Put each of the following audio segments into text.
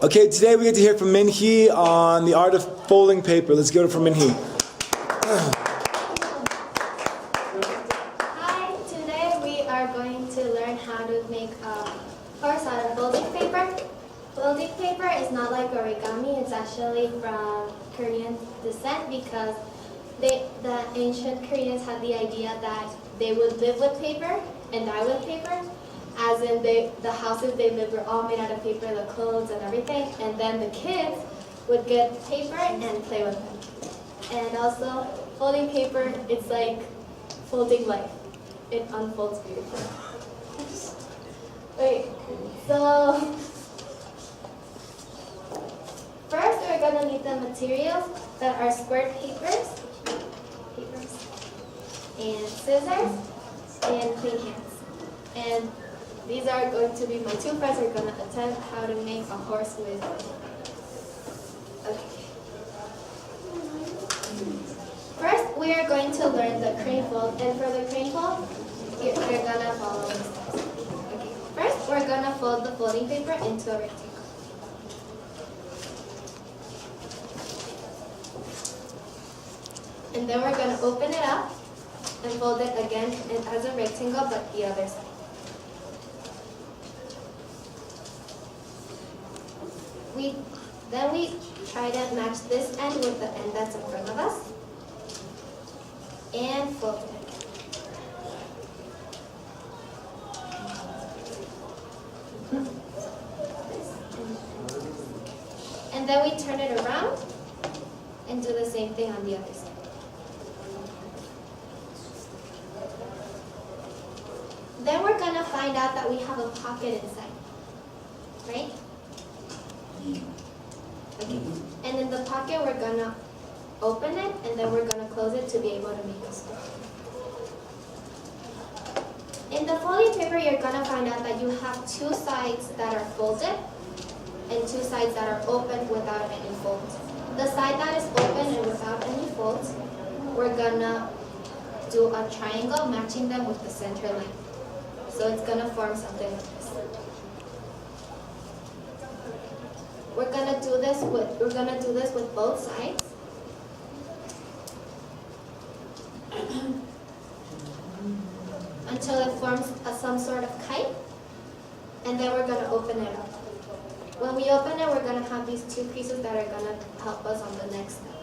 Okay, today we get to hear from MinHee on the art of folding paper. Let's go to from MinHee. Hi, today we are going to learn how to make a horse out of folding paper. Folding paper is not like origami, it's actually from Korean descent because the ancient Koreans had the idea that they would live with paper and die with paper. As in the houses they lived were all made out of paper, the clothes and everything, and then the kids would get paper and play with them. And also, folding paper, it's like folding life. It unfolds beautifully. Wait, so first we're gonna need the materials that are square papers, and scissors, and clean hands. And these are going to be my two friends who are going to attempt how to make a horse with. Okay. First, we are going to learn the crane fold, and for the crane fold, you're going to follow the steps. Okay. First, we're going to fold the folding paper into a rectangle. And then we're going to open it up and fold it again as a rectangle, but the other side. Then we try to match this end with the end that's in front of us and fold it again. And then we turn it around and do the same thing on the other side. Then we're going to find out that we have a pocket inside, right? Okay. And in the pocket, we're going to open it, and then we're going to close it to be able to make a store. In the folding paper, you're going to find out that you have two sides that are folded and two sides that are open without any folds. The side that is open and without any folds, we're going to do a triangle matching them with the center line. So it's going to form something like this. We're gonna do this with both sides. Until it forms some sort of kite. And then we're gonna open it up. When we open it, we're gonna have these two pieces that are gonna help us on the next step.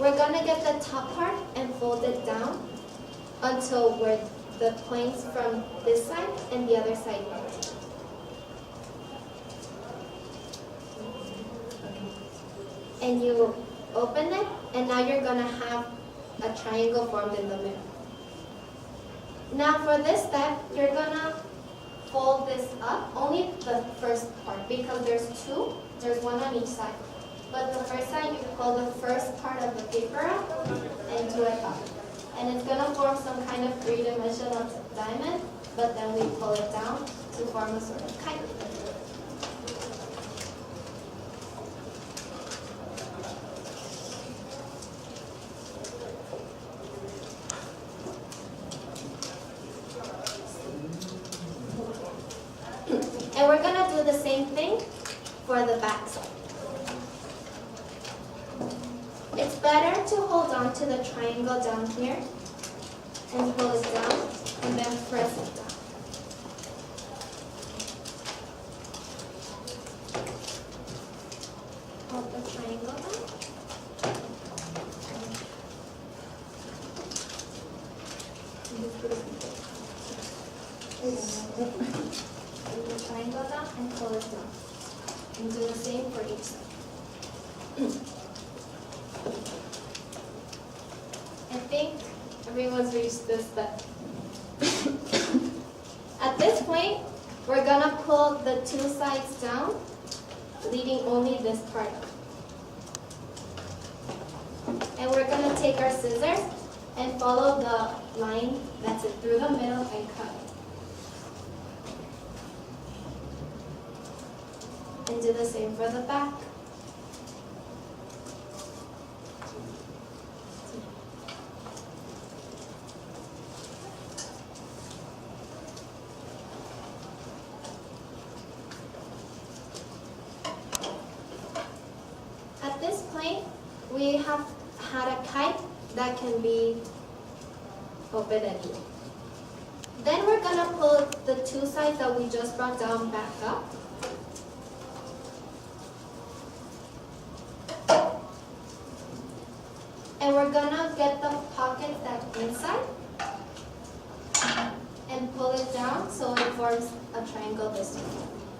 We're gonna get the top part and fold it down until we're the points from this side and the other side meet. And you open it, and now you're going to have a triangle formed in the middle. Now for this step, you're going to fold this up, only the first part, because there's one on each side. But the first side, you fold the first part of the paper up and do it up. And it's going to form some kind of three-dimensional diamond, but then we pull it down to form a sort of kite. And we're going to do the same thing for the back side. It's better to hold on to the triangle down here and pull it down and then press it down. Hold the triangle down. Hold the triangle down and pull it down. And do the same for each side. I think everyone's reached this step. At this point, we're going to pull the two sides down, leaving only this part up. And we're going to take our scissors and follow the line that's through the middle and cut it. And do the same for the back. we have had a kite that can be open anyway. Then we're gonna pull the two sides that we just brought down back up. And we're gonna get the pockets that's inside and pull it down so it forms a triangle this way.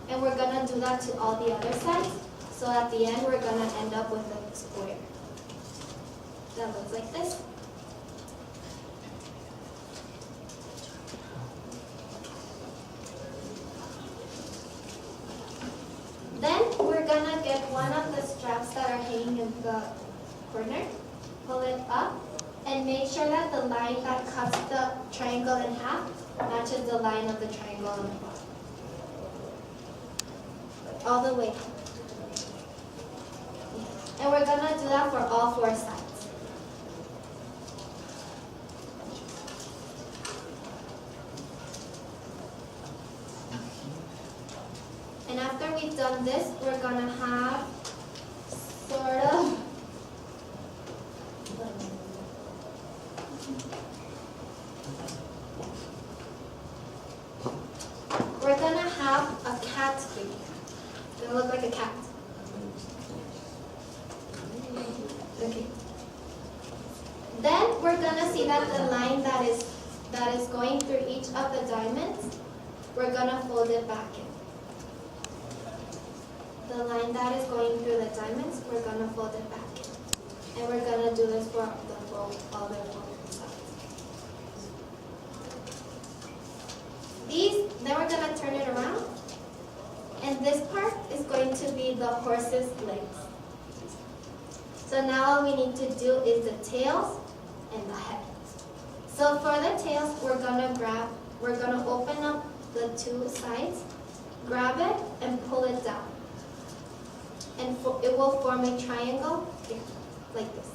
And we're gonna do that to all the other sides. So at the end, we're gonna end up with a square that looks like this. Then we're gonna get one of the straps that are hanging in the corner, pull it up, and make sure that the line that cuts the triangle in half matches the line of the triangle on the bottom. All the way. And we're gonna do that for all four sides. And after we've done this, we're gonna have sort of we're gonna have a cat figure. It's gonna look like a cat. Okay. Then we're gonna see that the line that is going through each of the diamonds, we're gonna fold it back in. The line that is going through the diamonds, we're gonna fold it back in. And we're gonna do this for the other four sides. Then we're gonna turn it around. And this part is going to be the horse's legs. So now all we need to do is the tails and the head. So for the tails, we're gonna open up the two sides, grab it, and pull it down. And it will form a triangle here, like this.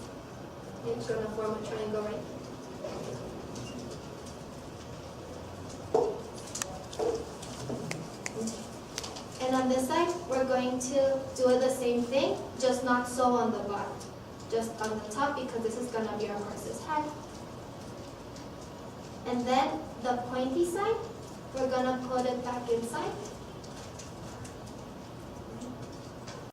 It's gonna form a triangle right here. And on this side, we're going to do the same thing, just not so on the bottom, just on the top, because this is gonna be our horse's head. And then the pointy side, we're gonna put it back inside.